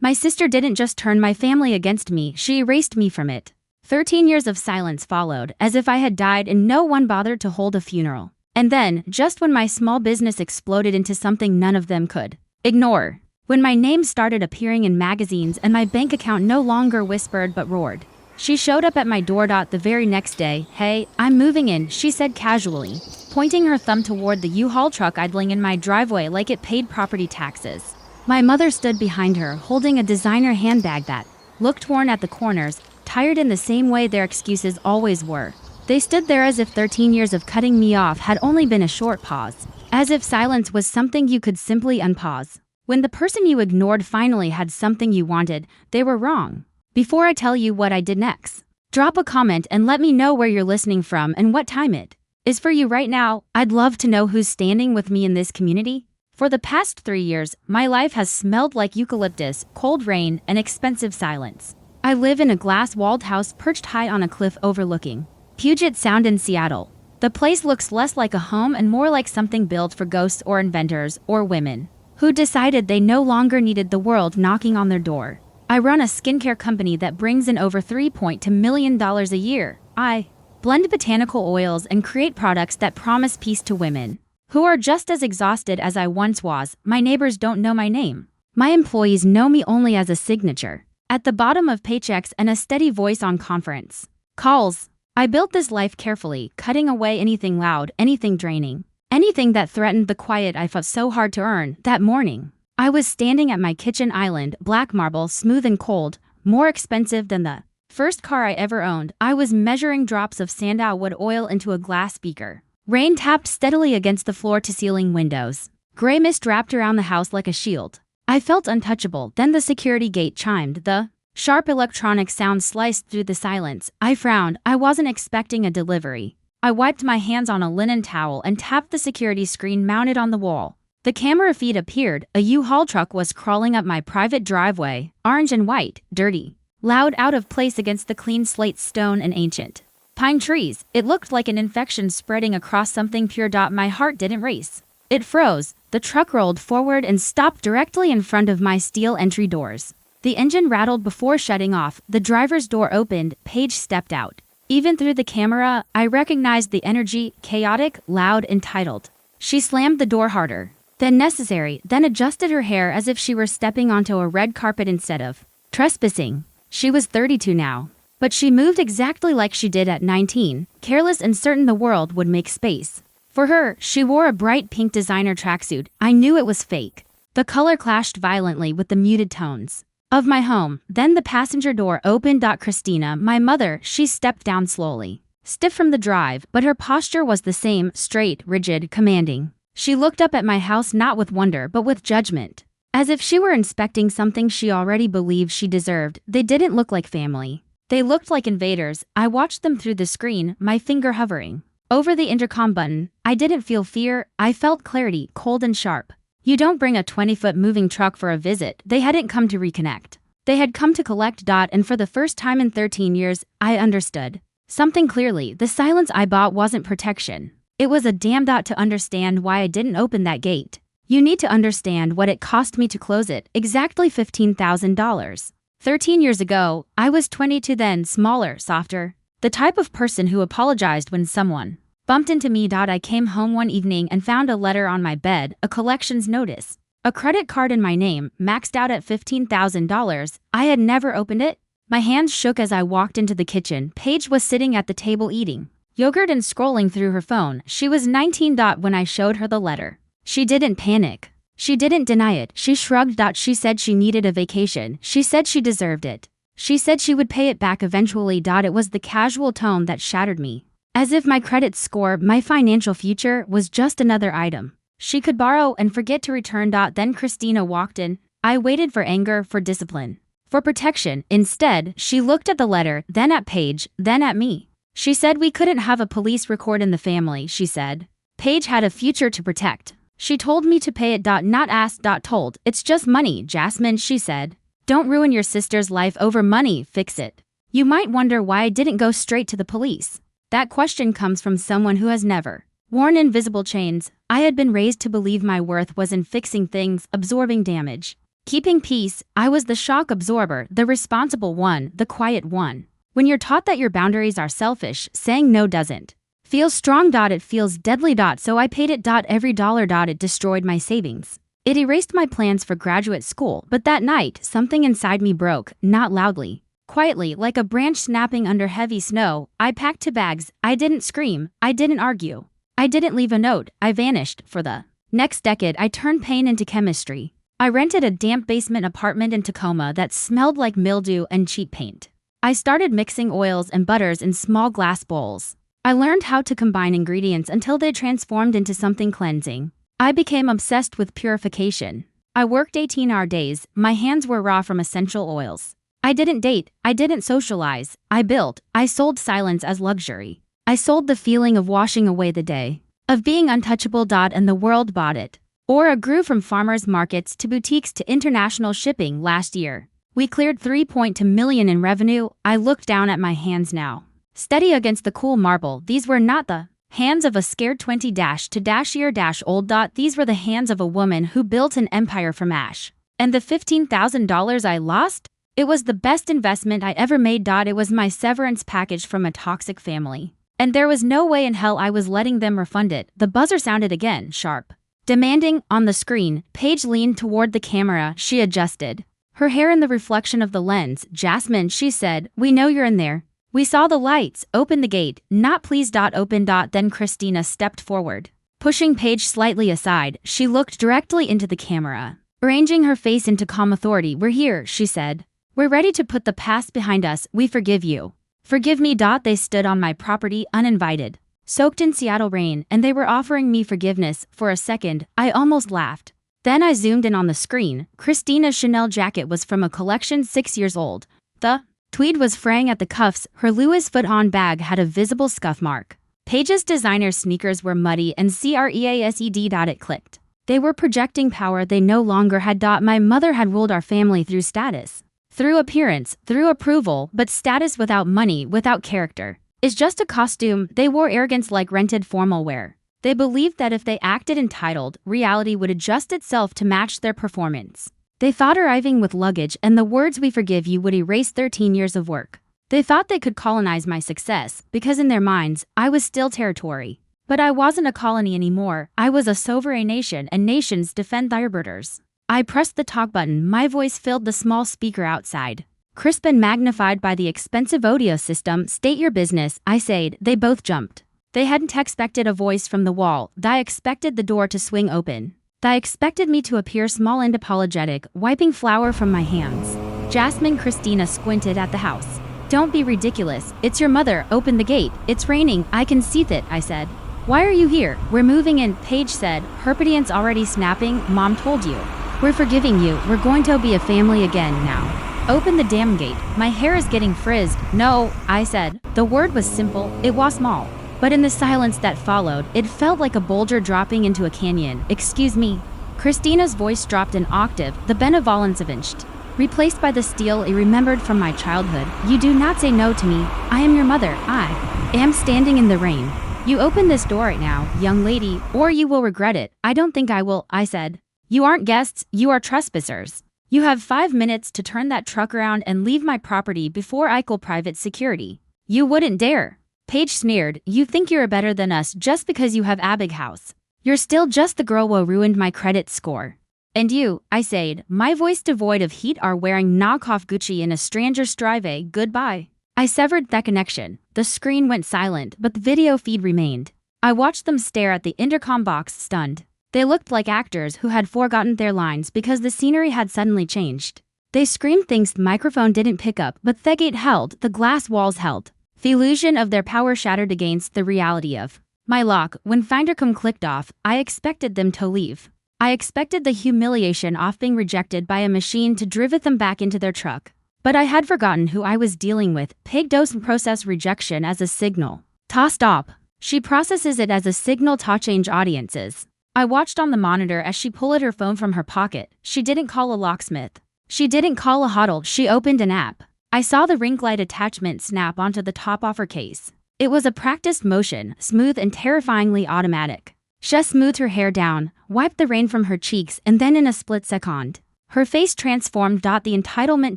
My sister didn't just turn my family against me, she erased me from it. 13 years of silence followed, as if I had died and no one bothered to hold a funeral. And then, just when my small business exploded into something none of them could ignore, when my name started appearing in magazines and my bank account no longer whispered but roared, she showed up at my door. The very next day. "Hey, I'm moving in," she said casually, pointing her thumb toward the U-Haul truck idling in my driveway like it paid property taxes. My mother stood behind her, holding a designer handbag that looked worn at the corners, tired in the same way their excuses always were. They stood there as if 13 years of cutting me off had only been a short pause, as if silence was something you could simply unpause. When the person you ignored finally had something you wanted, they were wrong. Before I tell you what I did next, drop a comment and let me know where you're listening from and what time it is for you right now. I'd love to know who's standing with me in this community. For the past 3 years, my life has smelled like eucalyptus, cold rain, and expensive silence. I live in a glass-walled house perched high on a cliff overlooking Puget Sound in Seattle. The place looks less like a home and more like something built for ghosts or inventors or women who decided they no longer needed the world knocking on their door. I run a skincare company that brings in over $3.2 million a year. I blend botanical oils and create products that promise peace to women who are just as exhausted as I once was. My neighbors don't know my name. My employees know me only as a signature at the bottom of paychecks and a steady voice on conference calls. I built this life carefully, cutting away anything loud, anything draining, anything that threatened the quiet I fought so hard to earn. That morning, I was standing at my kitchen island, black marble, smooth and cold, more expensive than the first car I ever owned. I was measuring drops of sandalwood oil into a glass beaker. Rain tapped steadily against the floor-to-ceiling windows. Gray mist wrapped around the house like a shield. I felt untouchable. Then the security gate chimed. The sharp electronic sound sliced through the silence. I frowned. I wasn't expecting a delivery. I wiped my hands on a linen towel and tapped the security screen mounted on the wall. The camera feed appeared. A U-Haul truck was crawling up my private driveway, orange and white, dirty, loud, out of place against the clean slate stone and ancient pine trees. It looked like an infection spreading across something pure. My heart didn't race. It froze. The truck rolled forward and stopped directly in front of my steel entry doors. The engine rattled before shutting off. The driver's door opened. Paige stepped out. Even through the camera, I recognized the energy, chaotic, loud, entitled. She slammed the door harder than necessary, then adjusted her hair as if she were stepping onto a red carpet instead of trespassing. She was 32 now, but she moved exactly like she did at 19, careless and certain the world would make space for her. She wore a bright pink designer tracksuit. I knew it was fake. The color clashed violently with the muted tones of my home. Then the passenger door opened. Christina, my mother, she stepped down slowly, stiff from the drive, but her posture was the same, straight, rigid, commanding. She looked up at my house not with wonder but with judgment, as if she were inspecting something she already believed she deserved. They didn't look like family. They looked like invaders. I watched them through the screen, my finger hovering over the intercom button. I didn't feel fear, I felt clarity, cold and sharp. You don't bring a 20-foot moving truck for a visit. They hadn't come to reconnect. They had come to collect. And for the first time in 13 years, I understood something clearly. The silence I bought wasn't protection. It was a damn to understand why I didn't open that gate. You need to understand what it cost me to close it. Exactly $15,000. 13 years ago, I was 22 then, smaller, softer. The type of person who apologized when someone bumped into me. I came home one evening and found a letter on my bed, a collections notice. A credit card in my name, maxed out at $15,000. I had never opened it. My hands shook as I walked into the kitchen. Paige was sitting at the table eating yogurt and scrolling through her phone. She was 19. When I showed her the letter, she didn't panic. She didn't deny it. She shrugged. She said she needed a vacation. She said she deserved it. She said she would pay it back eventually. It was the casual tone that shattered me. As if my credit score, my financial future, was just another item she could borrow and forget to return. Then Christina walked in. I waited for anger, for discipline, for protection. Instead, she looked at the letter, then at Paige, then at me. She said we couldn't have a police record in the family, she said. Paige had a future to protect. She told me to pay it. Not asked. Told. It's just money, Jasmine, she said. Don't ruin your sister's life over money, fix it. You might wonder why I didn't go straight to the police. That question comes from someone who has never worn invisible chains. I had been raised to believe my worth was in fixing things, absorbing damage. Keeping peace, I was the shock absorber, the responsible one, the quiet one. When you're taught that your boundaries are selfish, saying no doesn't feel strong. It feels deadly. So I paid it. Every dollar. It destroyed my savings. It erased my plans for graduate school. But that night, something inside me broke, not loudly. Quietly, like a branch snapping under heavy snow. I packed 2 bags. I didn't scream. I didn't argue. I didn't leave a note. I vanished. For the next decade, I turned pain into chemistry. I rented a damp basement apartment in Tacoma that smelled like mildew and cheap paint. I started mixing oils and butters in small glass bowls. I learned how to combine ingredients until they transformed into something cleansing. I became obsessed with purification. I worked 18-hour days. My hands were raw from essential oils. I didn't date. I didn't socialize. I built. I sold silence as luxury. I sold the feeling of washing away the day, of being untouchable. And the world bought it. Aura grew from farmers markets to boutiques to international shipping. Last year, we cleared $3.2 million in revenue. I looked down at my hands now, steady against the cool marble. These were not the hands of a scared 20-to-year-old. These were the hands of a woman who built an empire from ash. And the $15,000 I lost? It was the best investment I ever made. It was my severance package from a toxic family. And there was no way in hell I was letting them refund it. The buzzer sounded again, sharp, demanding. On the screen, Paige leaned toward the camera. She adjusted her hair in the reflection of the lens. "Jasmine," she said, "we know you're in there. We saw the lights. Open the gate." "Not please. Open. Then Christina stepped forward, pushing Paige slightly aside. She looked directly into the camera, arranging her face into calm authority. "We're here," she said. "We're ready to put the past behind us. We forgive you." "Forgive me." They stood on my property, uninvited, soaked in Seattle rain, and they were offering me forgiveness. For a second, I almost laughed. Then I zoomed in on the screen. Christina's Chanel jacket was from a collection 6 years old. The tweed was fraying at the cuffs. Her Louis Vuitton bag had a visible scuff mark. Paige's designer sneakers were muddy and creased. It clicked. They were projecting power they no longer had. My mother had ruled our family through status, through appearance, through approval, but status without money, without character, is just a costume. They wore arrogance like rented formal wear. They believed that if they acted entitled, reality would adjust itself to match their performance. They thought arriving with luggage and the words "we forgive you" would erase 13 years of work. They thought they could colonize my success, because in their minds, I was still territory. But I wasn't a colony anymore. I was a sovereign nation, and nations defend their borders. I pressed the talk button. My voice filled the small speaker outside, crisp and magnified by the expensive audio system. "State your business," I said. They both jumped. They hadn't expected a voice from the wall. They expected the door to swing open. They expected me to appear small and apologetic, wiping flour from my hands. "Jasmine." Christina squinted at the house. "Don't be ridiculous. It's your mother. Open the gate. It's raining. I can see it," I said. "Why are you here?" "We're moving in," Paige said, her radiance already snapping. "Mom told you. We're forgiving you. We're going to be a family again now. Open the damn gate." My hair is getting frizzed. "No," I said. The word was simple. It was small. But in the silence that followed, it felt like a boulder dropping into a canyon. "Excuse me." Christina's voice dropped an octave, the benevolence evinced, replaced by the steel I remembered from my childhood. "You do not say no to me. I am your mother. I am standing in the rain. You open this door right now, young lady, or you will regret it." "I don't think I will," I said. "You aren't guests, you are trespassers. You have 5 minutes to turn that truck around and leave my property before I call private security." "You wouldn't dare." Paige sneered. "You think you're better than us just because you have a big house. You're still just the girl who ruined my credit score." "And you," I said, my voice devoid of heat, "are wearing knockoff Gucci in a stranger's driveway. Goodbye." I severed that connection. The screen went silent, but the video feed remained. I watched them stare at the intercom box, stunned. They looked like actors who had forgotten their lines because the scenery had suddenly changed. They screamed things the microphone didn't pick up, but the gate held, the glass walls held. The illusion of their power shattered against the reality of my lock. When Findercom clicked off, I expected them to leave. I expected the humiliation of being rejected by a machine to drive them back into their truck. But I had forgotten who I was dealing with. Pig doesn't process rejection as a signal to stop. She processes it as a signal to change audiences. I watched on the monitor as she pulled her phone from her pocket. She didn't call a locksmith. She didn't call a huddle. She opened an app. I saw the ring light attachment snap onto the top of her case. It was a practiced motion, smooth and terrifyingly automatic. She smoothed her hair down, wiped the rain from her cheeks, and then in a split second, Her face transformed. The entitlement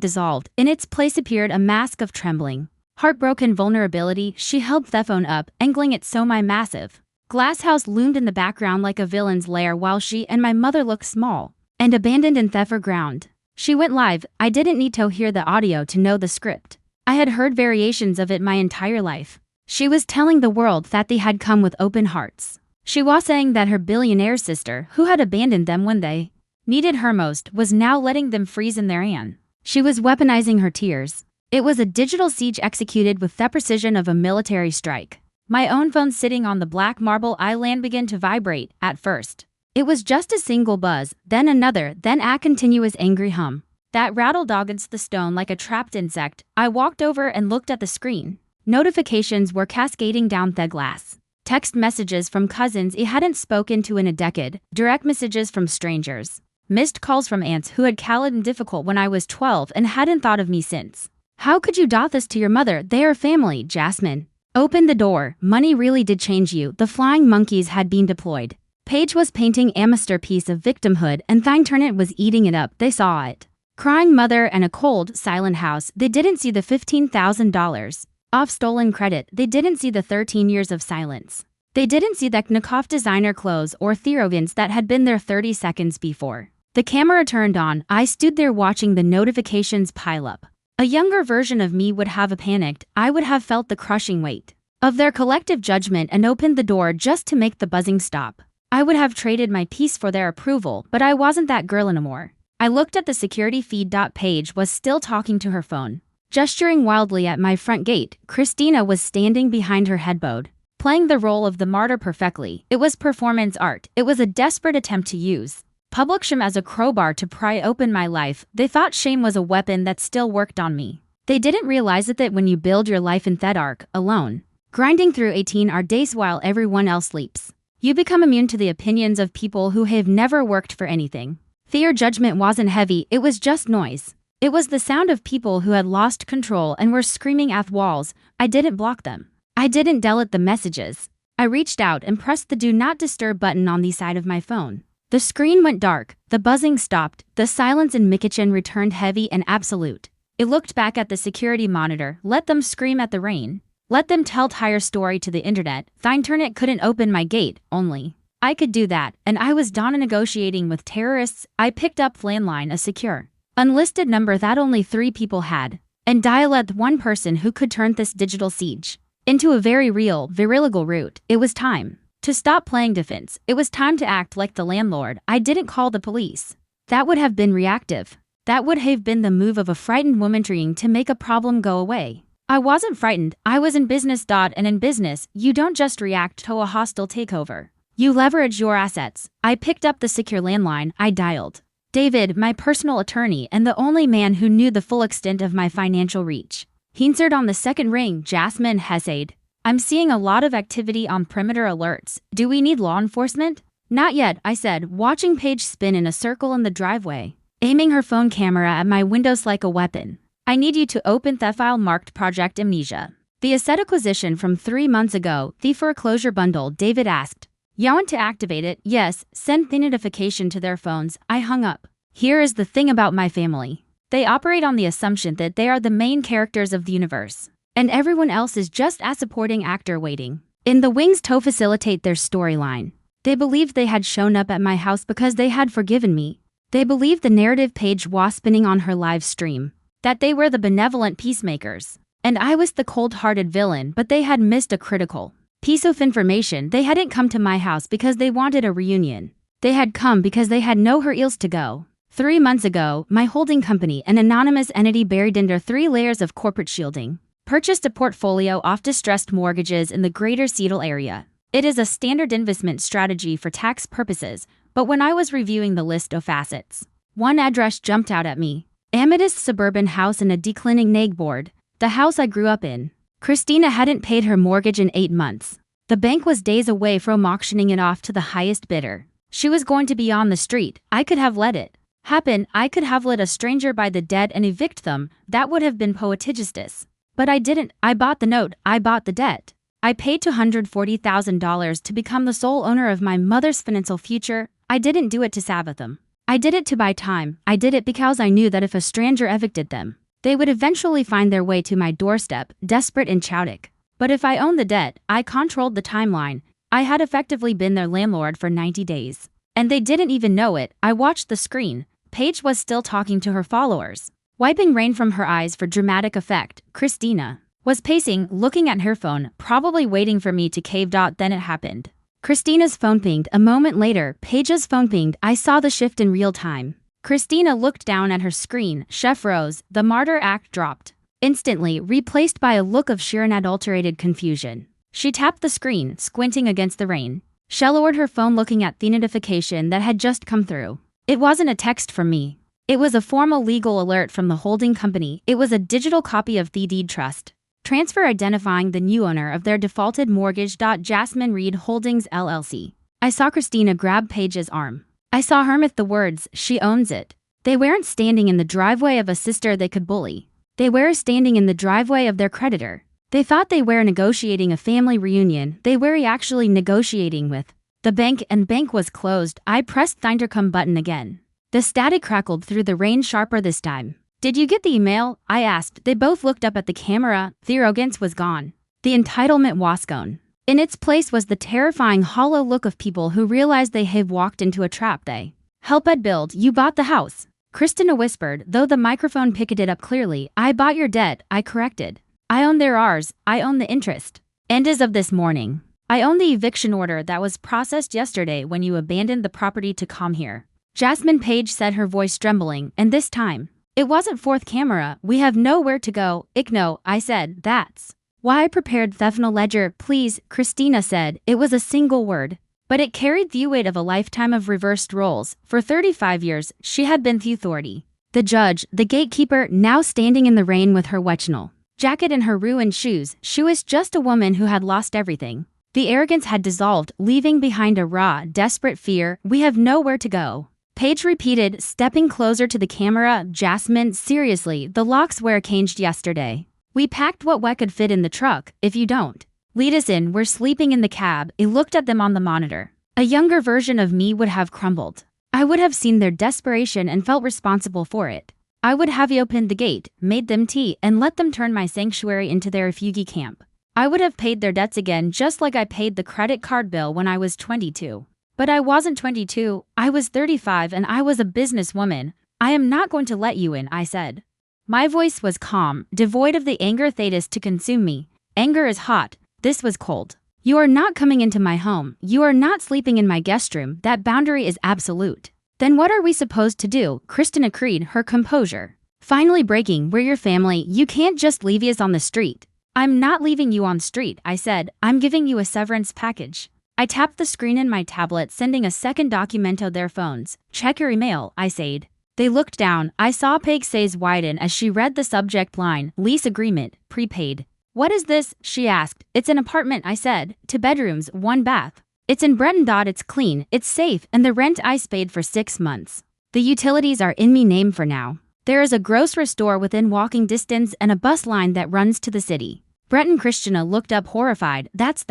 dissolved. In its place appeared a mask of trembling. Heartbroken vulnerability. She held the phone up, angling it so my massive glass house loomed in the background like a villain's lair while she and my mother looked small and abandoned in theft ground. She went live. I didn't need to hear the audio to know the script. I had heard variations of it my entire life. She was telling the world that they had come with open hearts. She was saying that her billionaire sister, who had abandoned them when they needed her most, was now letting them freeze in their hand. She was weaponizing her tears. It was a digital siege executed with the precision of a military strike. My own phone sitting on the black marble island began to vibrate. At first, it was just a single buzz, then another, then a continuous angry hum that rattled against the stone like a trapped insect. I walked over and looked at the screen. Notifications were cascading down the glass. Text messages from cousins I hadn't spoken to in a decade, direct messages from strangers, missed calls from aunts who had called and difficult when I was 12 and hadn't thought of me since. How could you do this to your mother? They are family, Jasmine. Open the door. Money really did change you. The flying monkeys had been deployed. Paige was painting a masterpiece of victimhood and Thine Turnet was eating it up. They saw it. Crying mother and a cold, silent house. They didn't see the $15,000 off stolen credit. They didn't see the 13 years of silence. They didn't see the knockoff designer clothes or therovins that had been there 30 seconds before. The camera turned on. I stood there watching the notifications pile up. A younger version of me would have panicked. I would have felt the crushing weight of their collective judgment and opened the door just to make the buzzing stop. I would have traded my peace for their approval, but I wasn't that girl anymore. I looked at the security feed. Paige was still talking to her phone, gesturing wildly at my front gate. Christina was standing behind her headboard, playing the role of the martyr perfectly. It was performance art. It was a desperate attempt to use public shame as a crowbar to pry open my life. They thought shame was a weapon that still worked on me. They didn't realize that when you build your life in that arc, alone, grinding through 18-hour days while everyone else sleeps, you become immune to the opinions of people who have never worked for anything. Their judgment wasn't heavy, it was just noise. It was the sound of people who had lost control and were screaming at walls. I didn't block them. I didn't delete the messages. I reached out and pressed the Do Not Disturb button on the side of my phone. The screen went dark, the buzzing stopped, the silence in my kitchen returned heavy and absolute. It looked back at the security monitor. Let them scream at the rain. Let them tell entire story to the internet. Thine Turnet couldn't open my gate, only I could do that, and I was done negotiating with terrorists. I picked up landline, a secure, unlisted number that only 3 people had, and dialed one person who could turn this digital siege into a very real, viriligal route. It was time to stop playing defense. It was time to act like the landlord. I didn't call the police. That would have been reactive. That would have been the move of a frightened woman trying to make a problem go away. I wasn't frightened. I was in business. And in business, you don't just react to a hostile takeover. You leverage your assets. I picked up the secure landline. I dialed David, my personal attorney and the only man who knew the full extent of my financial reach. He answered on the second ring. Jasmine hesitated. I'm seeing a lot of activity on perimeter alerts. Do we need law enforcement? Not yet, I said, watching Paige spin in a circle in the driveway, aiming her phone camera at my windows like a weapon. I need you to open the file marked Project Amnesia. The asset acquisition from 3 months ago, the foreclosure bundle, David asked. You want to activate it? Yes, send the notification to their phones. I hung up. Here is the thing about my family. They operate on the assumption that they are the main characters of the universe, and everyone else is just a supporting actor waiting in the wings to facilitate their storyline. They believed they had shown up at my house because they had forgiven me. They believed the narrative Paige was spinning on her live stream, that they were the benevolent peacemakers, and I was the cold-hearted villain, but they had missed a critical piece of information. They hadn't come to my house because they wanted a reunion. They had come because they had nowhere else to go. 3 months ago, my holding company, an anonymous entity buried under 3 layers of corporate shielding, purchased a portfolio of distressed mortgages in the greater Seattle area. It is a standard investment strategy for tax purposes, but when I was reviewing the list of assets, one address jumped out at me. Amethyst suburban house in a declining neighborhood, the house I grew up in. Christina hadn't paid her mortgage in 8 months. The bank was days away from auctioning it off to the highest bidder. She was going to be on the street. I could have let it happen. I could have let a stranger buy the debt and evict them. That would have been poetic justice. But I didn't. I bought the note. I bought the debt. I paid $240,000 to become the sole owner of my mother's financial future. I didn't do it to sabothe them. I did it to buy time. I did it because I knew that if a stranger evicted them, they would eventually find their way to my doorstep, desperate and chaotic. But if I owned the debt, I controlled the timeline. I had effectively been their landlord for 90 days. And they didn't even know it. I watched the screen. Paige was still talking to her followers. Wiping rain from her eyes for dramatic effect, Christina was pacing, looking at her phone, probably waiting for me to cave. Then it happened. Christina's phone pinged. A moment later, Paige's phone pinged. I saw the shift in real time. Christina looked down at her screen. Chef rose. The martyr act dropped. Instantly, replaced by a look of sheer unadulterated confusion. She tapped the screen, squinting against the rain. She lowered her phone, looking at the notification that had just come through. It wasn't a text from me. It was a formal legal alert from the holding company. It was a digital copy of the deed trust transfer identifying the new owner of their defaulted mortgage. Jasmine Reed Holdings LLC. I saw Christina grab Paige's arm. I saw her mouth the words, "She owns it." They weren't standing in the driveway of a sister they could bully. They were standing in the driveway of their creditor. They thought they were negotiating a family reunion. They were actually negotiating with the bank, and bank was closed. I pressed the intercom button again. The static crackled through the rain, sharper this time. "Did you get the email?" I asked. They both looked up at the camera. The arrogance was gone. The entitlement was gone. In its place was the terrifying, hollow look of people who realized they have walked into a trap. They help at build. "You bought the house," Christina whispered, though the microphone picked it up clearly. "I bought your debt," I corrected. "I own their ours. I own the interest. And as of this morning, I own the eviction order that was processed yesterday when you abandoned the property to come here." Jasmine Paige said, her voice trembling, and this time, it wasn't fourth camera. "We have nowhere to go." "No," I said. "That's why I prepared Thefno Ledger." "Please," Christina said. It was a single word, but it carried the weight of a lifetime of reversed roles. For 35 years, she had been the authority, the judge, the gatekeeper. Now standing in the rain with her wetchnell jacket and her ruined shoes, she was just a woman who had lost everything. The arrogance had dissolved, leaving behind a raw, desperate fear. "We have nowhere to go," Paige repeated, stepping closer to the camera. "Jasmine, seriously, the locks were changed yesterday. We packed what we could fit in the truck. If you don't lead us in, we're sleeping in the cab." I looked at them on the monitor. A younger version of me would have crumbled. I would have seen their desperation and felt responsible for it. I would have opened the gate, made them tea, and let them turn my sanctuary into their refugee camp. I would have paid their debts again, just like I paid the credit card bill when I was 22. But I wasn't 22, I was 35, and I was a businesswoman. "I am not going to let you in," I said. My voice was calm, devoid of the anger that is to consume me. Anger is hot. This was cold. "You are not coming into my home. You are not sleeping in my guest room. That boundary is absolute." "Then what are we supposed to do?" Christina agreed, her composure finally breaking. "We're your family. You can't just leave us on the street." "I'm not leaving you on street," I said. "I'm giving you a severance package." I tapped the screen in my tablet, sending a second document to their phones. "Check your email," I said. They looked down. I saw Peg's face widen as she read the subject line, "Lease agreement, prepaid." "What is this?" she asked. "It's an apartment," I said. "2 bedrooms, 1 bath. It's in Breton. It's clean, it's safe, and the rent I paid for 6 months. The utilities are in me name for now. There is a grocery store within walking distance and a bus line that runs to the city." Breton. Christina looked up horrified. That's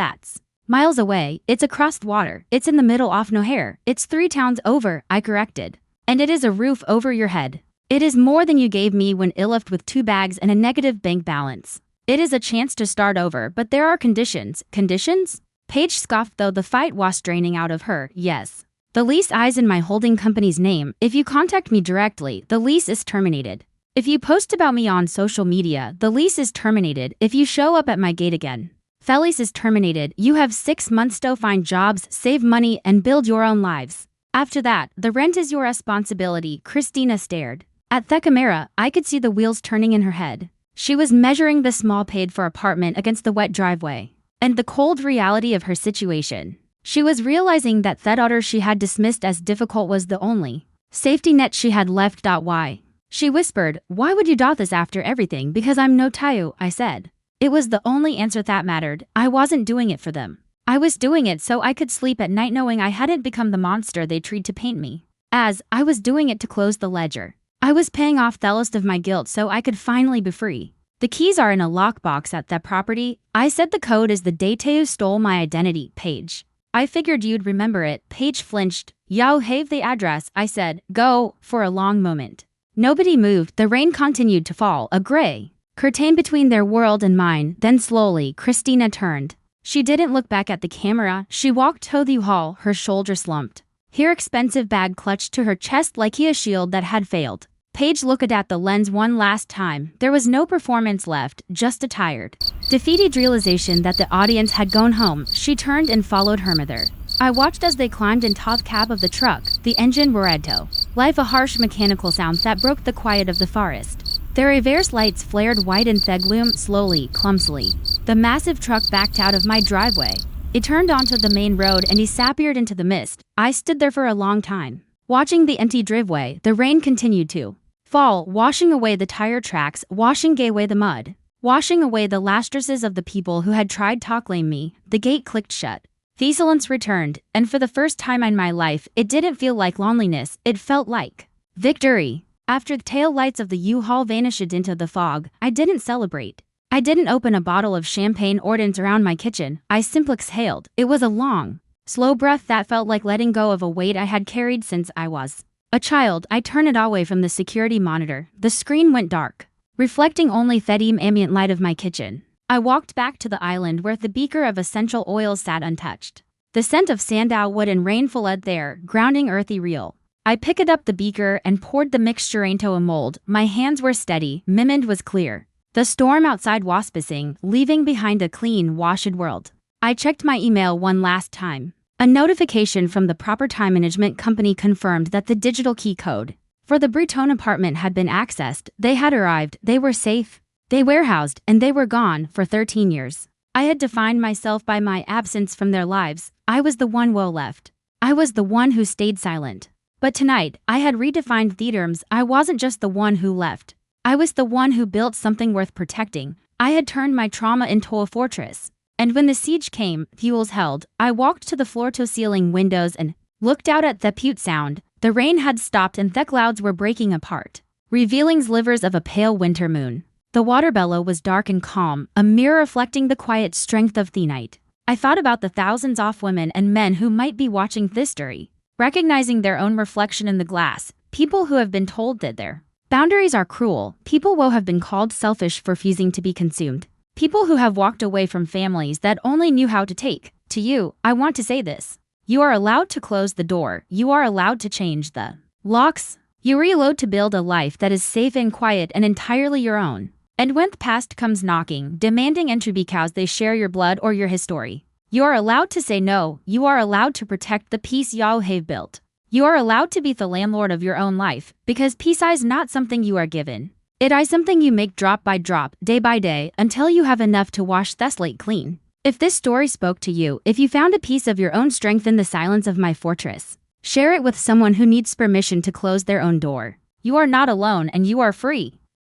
miles away. It's across the water. It's in the middle of nowhere. It's 3 towns over," I corrected. "And it is a roof over your head. It is more than you gave me when I left with 2 bags and a negative bank balance. It is a chance to start over, but there are conditions." "Conditions?" Paige scoffed, though the fight was draining out of her. "Yes. The lease is in my holding company's name. If you contact me directly, the lease is terminated. If you post about me on social media, the lease is terminated. If you show up at my gate again, the lease is terminated. You have 6 months to find jobs, save money, and build your own lives. After that, the rent is your responsibility." Christina stared at the camera. I could see the wheels turning in her head. She was measuring the small paid-for apartment against the wet driveway and the cold reality of her situation. She was realizing that the daughter she had dismissed as difficult was the only safety net she had left. "Why?" she whispered. "Why would you do this after everything?" "Because I'm no Tayo," I said. It was the only answer that mattered. I wasn't doing it for them. I was doing it so I could sleep at night knowing I hadn't become the monster they tried to paint me as. I was doing it to close the ledger. I was paying off the list of my guilt so I could finally be free. "The keys are in a lockbox at that property." I said. "The code is the day Tayo stole my identity." Paige I figured you'd remember it. Paige flinched. "You have the address," I said. "Go," for a long moment. Nobody moved. The rain continued to fall, a gray curtain between their world and mine. Then slowly, Christina turned. She didn't look back at the camera. She walked to the hall, her shoulder slumped. Her expensive bag clutched to her chest like a shield that had failed. Paige looked at the lens one last time. There was no performance left, just a tired, defeated realization that the audience had gone home. She turned and followed her mother. I watched as they climbed into the cab of the truck. The engine roared to life, a harsh mechanical sound that broke the quiet of the forest. Their reverse lights flared white and they gloomed slowly, clumsily. The massive truck backed out of my driveway. It turned onto the main road and disappeared into the mist. I stood there for a long time, watching the empty driveway. The rain continued to fall, washing away the tire tracks, washing away the mud, washing away the last traces of the people who had tried tackling me. The gate clicked shut. The silence returned, and for the first time in my life, it didn't feel like loneliness, it felt like victory. After the tail lights of the U-Haul vanished into the fog, I didn't celebrate. I didn't open a bottle of champagne or dance around my kitchen. I simply exhaled. It was a long, slow breath that felt like letting go of a weight I had carried since I was a child. I turned it away from the security monitor. The screen went dark, reflecting only the dim ambient light of my kitchen. I walked back to the island where the beaker of essential oils sat untouched. The scent of sandalwood and rain followed there, grounding earthy real. I picked up the beaker and poured the mixture into a mold. My hands were steady, my mind was clear. The storm outside was passing, leaving behind a clean, washed world. I checked my email one last time. A notification from the proper time management company confirmed that the digital key code for the Breton apartment had been accessed. They had arrived, they were safe, they were housed, and they were gone for 13 years. I had defined myself by my absence from their lives. I was the one who left. I was the one who stayed silent. But tonight, I had redefined the terms. I wasn't just the one who left. I was the one who built something worth protecting. I had turned my trauma into a fortress. And when the siege came, fuels held, I walked to the floor-to-ceiling windows and looked out at the Putte Sound. The rain had stopped and the clouds were breaking apart, revealing slivers of a pale winter moon. The water below was dark and calm, a mirror reflecting the quiet strength of the night. I thought about the thousands of women and men who might be watching this story, recognizing their own reflection in the glass, people who have been told that their boundaries are cruel, people who have been called selfish for refusing to be consumed. People who have walked away from families that only knew how to take. To you, I want to say this. You are allowed to close the door. You are allowed to change the locks. You reload to build a life that is safe and quiet and entirely your own. And when the past comes knocking, demanding entry because they share your blood or your history, you are allowed to say no. You are allowed to protect the peace you have built. You are allowed to be the landlord of your own life, because peace is not something you are given. It is something you make drop by drop, day by day, until you have enough to wash the slate clean. If this story spoke to you, if you found a piece of your own strength in the silence of my fortress, share it with someone who needs permission to close their own door. You are not alone and you are free.